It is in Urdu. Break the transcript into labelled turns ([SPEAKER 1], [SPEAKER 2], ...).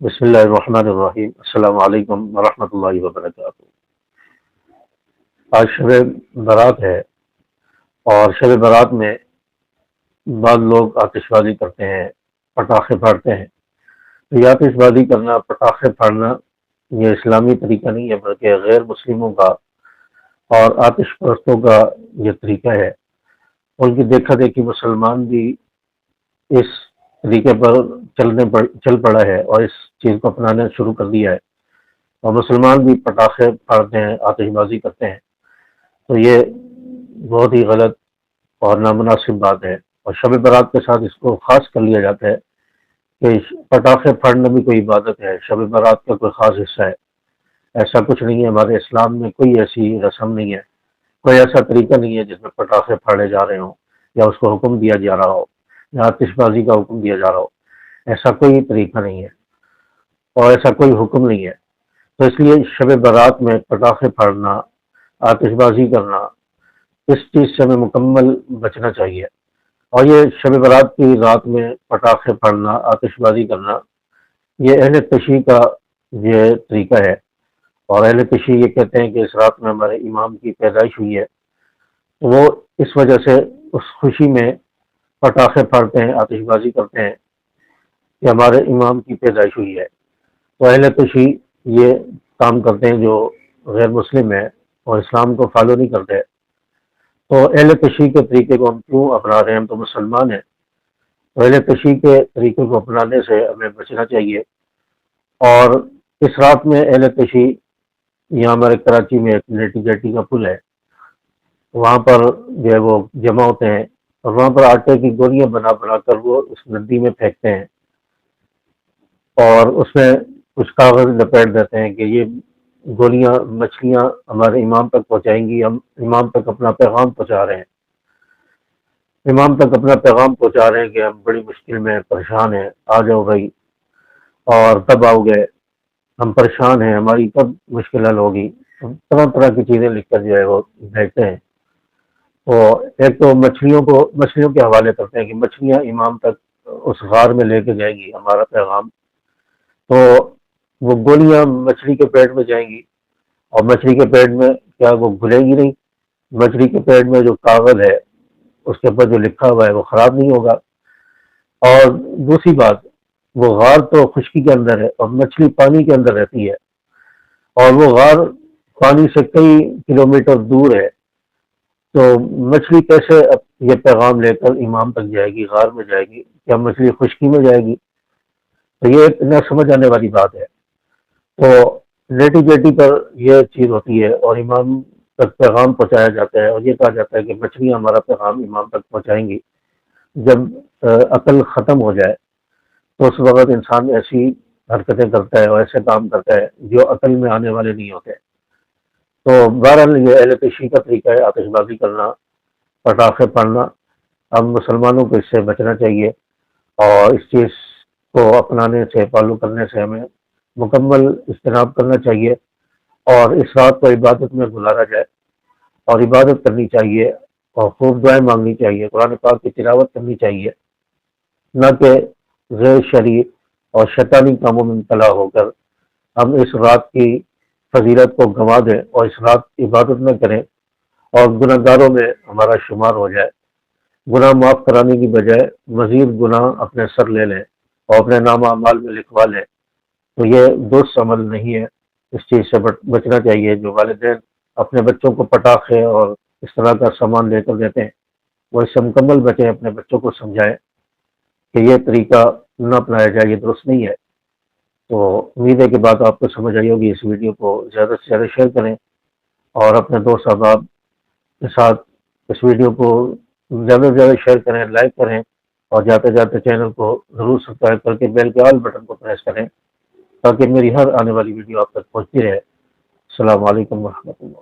[SPEAKER 1] بسم اللہ الرحمن الرحیم۔ السلام علیکم ورحمۃ اللہ وبرکاتہ۔ آج شب برات ہے، اور شب برات میں بعض لوگ آتش بازی کرتے ہیں، پٹاخے پھاڑتے ہیں۔ یہ آتش بازی کرنا، پٹاخے پھاڑنا، یہ اسلامی طریقہ نہیں ہے، بلکہ غیر مسلموں کا اور آتش پرستوں کا یہ طریقہ ہے۔ ان کی دیکھا دیکھی مسلمان بھی اس طریقے پر چل پڑا ہے اور اس چیز کو اپنانا شروع کر دیا ہے، اور مسلمان بھی پٹاخے پھاڑتے ہیں، آتش بازی کرتے ہیں۔ تو یہ بہت ہی غلط اور نامناسب بات ہے، اور شب برات کے ساتھ اس کو خاص کر لیا جاتا ہے کہ پٹاخے پھاڑنا بھی کوئی عبادت ہے، شب برات کا کوئی خاص حصہ ہے۔ ایسا کچھ نہیں ہے، ہمارے اسلام میں کوئی ایسی رسم نہیں ہے، کوئی ایسا طریقہ نہیں ہے جس میں پٹاخے پھاڑے جا رہے ہوں یا اس کو حکم دیا جا رہا ہو یا آتش بازی کا حکم دیا جا رہا ہو۔ ایسا کوئی طریقہ نہیں ہے اور ایسا کوئی حکم نہیں ہے۔ تو اس لیے شب برات میں پٹاخے پھاڑنا، آتش بازی کرنا، اس چیز سے ہمیں مکمل بچنا چاہیے۔ اور یہ شب برات کی رات میں پٹاخے پھاڑنا، آتش بازی کرنا، یہ اہل تشیع کا یہ طریقہ ہے، اور اہل تشیع یہ کہتے ہیں کہ اس رات میں ہمارے امام کی پیدائش ہوئی ہے، تو وہ اس وجہ سے اس خوشی میں پٹاخے پھاڑتے ہیں، آتش بازی کرتے ہیں کہ ہمارے امام کی پیدائش ہوئی ہے۔ تو اہل تشیع یہ کام کرتے ہیں جو غیر مسلم ہے اور اسلام کو فالو نہیں کرتے۔ تو اہل تشیع کے طریقے کو ہم کیوں اپنا رہے ہیں؟ ہم تو مسلمان ہیں، تو اہل تشیع کے طریقے کو اپنانے سے ہمیں بچنا چاہیے۔ اور اس رات میں اہل تشیع، یہاں ہمارے کراچی میں ایک نیٹی گیٹی کا پل ہے، وہاں پر جو ہے وہ جمع ہوتے ہیں، اور وہاں پر آٹے کی گولیاں بنا بنا کر وہ اس ندی میں پھینکتے ہیں، اور اس میں کچھ کاغذ لپیٹ دیتے ہیں کہ یہ گولیاں مچھلیاں ہمارے امام تک پہنچائیں گی، ہم امام تک اپنا پیغام پہنچا رہے ہیں، امام تک اپنا پیغام پہنچا رہے ہیں کہ ہم بڑی مشکل میں پریشان ہیں، آ جاؤ بھائی، اور کب آؤ گے، ہم پریشان ہیں، ہماری کب مشکل حل ہوگی۔ طرح طرح کی چیزیں لکھ کر جو ہے وہ بھیجتے ہیں۔ تو ایک تو مچھلیوں کے حوالے کرتے ہیں کہ مچھلیاں امام تک اس غار میں لے کے جائیں گی ہمارا پیغام، تو وہ گولیاں مچھلی کے پیٹ میں جائیں گی، اور مچھلی کے پیٹ میں کیا وہ گھلے گی نہیں؟ مچھلی کے پیٹ میں جو کاغذ ہے اس کے اوپر جو لکھا ہوا ہے وہ خراب نہیں ہوگا۔ اور دوسری بات، وہ غار تو خشکی کے اندر ہے اور مچھلی پانی کے اندر رہتی ہے، اور وہ غار پانی سے کئی کلومیٹر دور ہے، تو مچھلی کیسے یہ پیغام لے کر امام تک جائے گی، غار میں جائے گی؟ کیا مچھلی خشکی میں جائے گی؟ تو یہ ایک نہ سمجھ آنے والی بات ہے۔ تو لیٹی بیٹی پر یہ چیز ہوتی ہے، اور امام تک پیغام پہنچایا جاتا ہے، اور یہ کہا جاتا ہے کہ مچھلیاں ہمارا پیغام امام تک پہنچائیں گی۔ جب عقل ختم ہو جائے تو اس وقت انسان ایسی حرکتیں کرتا ہے اور ایسے کام کرتا ہے جو عقل میں آنے والے نہیں ہوتے۔ تو بہرحال یہ اہل تشیع کا طریقہ ہے، آتش بازی کرنا، پٹاخے پھاڑنا۔ ہم مسلمانوں کو اس سے بچنا چاہیے، اور اس چیز کو اپنانے سے، فالو کرنے سے ہمیں مکمل اجتناب کرنا چاہیے، اور اس رات کو عبادت میں گزارا جائے، اور عبادت کرنی چاہیے، اور خوب دعائیں مانگنی چاہیے، قرآن پاک کی تلاوت کرنی چاہیے، نہ کہ غیر شرعی اور شیطانی کاموں میں مبتلا ہو کر ہم اس رات کی فضیلت کو گنوا دیں اور اس رات عبادت نہ کریں اور گناہ گاروں میں ہمارا شمار ہو جائے۔ گناہ معاف کرانے کی بجائے مزید گناہ اپنے سر لے لیں اور اپنے نام اعمال میں لکھوا لیں، تو یہ درست عمل نہیں ہے۔ اس چیز سے بچنا چاہیے۔ جو والدین اپنے بچوں کو پٹاخے اور اس طرح کا سامان لے کر دیتے ہیں، وہ اس سے مکمل بچیں، اپنے بچوں کو سمجھائیں کہ یہ طریقہ نہ اپنایا جائے، یہ درست نہیں ہے۔ تو امید ہے کہ بات آپ کو سمجھ آئی ہوگی۔ اس ویڈیو کو زیادہ سے زیادہ شیئر کریں، اور اپنے دوست احباب کے ساتھ اس ویڈیو کو زیادہ سے زیادہ شیئر کریں، لائک کریں، اور جاتے جاتے چینل کو ضرور سبسکرائب کر کے بیل کے آل بٹن کو پریس کریں تاکہ میری ہر آنے والی ویڈیو آپ تک پہنچتی رہے۔ السلام علیکم ورحمۃ اللہ۔